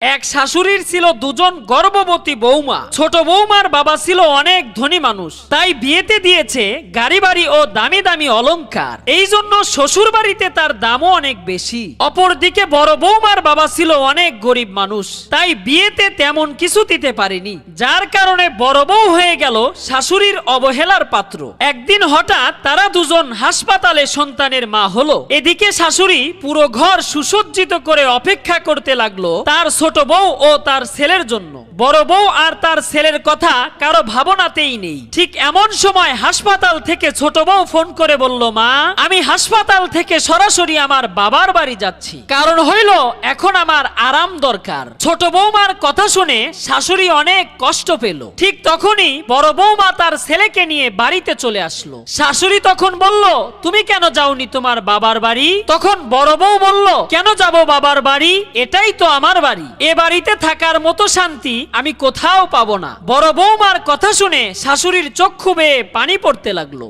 এক শাশুড়ির ছিল দুজন গর্ভবতী বৌমা। ছোট বৌমার বাবা ছিল অনেক ধনী মানুষ, তাই বিয়েতে দিয়েছে গাড়ি বাড়ি ও দামি দামি অলংকার। এই জন্য শ্বশুর বাড়িতে তার দামও অনেক বেশি। অপরদিকে বড় বৌমার বাবা ছিল অনেক গরিব মানুষ, তাই বিয়েতে তেমন কিছু দিতে পারেনি, যার কারণে বড় বউ হয়ে গেল শাশুড়ির অবহেলার পাত্র। একদিন হঠাৎ তারা দুজন হাসপাতালে সন্তানের মা হলো। এদিকে শাশুড়ি পুরো ঘর সুসজ্জিত করে অপেক্ষা করতে লাগলো তার ছোট বউ ও তার ছেলের জন্য। বড় বউ আর তার ছেলের কথা কারো ভাবনাতেই নেই। ঠিক এমন সময় হাসপাতাল থেকে ছোট বউ ফোন করে বলল, মা, আমি হাসপাতাল থেকে সরাসরি আমার বাবার বাড়ি যাচ্ছি, কারণ হইল এখন আমার আরাম দরকার। ছোট বৌমার কথা শুনে শাশুড়ি অনেক কষ্ট পেল। ঠিক তখনই বড় বৌমা তার ছেলেকে নিয়ে বাড়িতে চলে আসলো। শাশুড়ি তখন বলল, তুমি কেন যাওনি তোমার বাবার বাড়ি? তখন বড় বউ বলল, কেন যাব বাবার বাড়ি? এটাই তো আমার বাড়ি। এ বাড়িতে থাকার মতো শান্তি আমি কোথাও পাবো না। বড় বৌমার কথা শুনে শাশুড়ির চক্ষু বেয়ে পানি পড়তে লাগলো।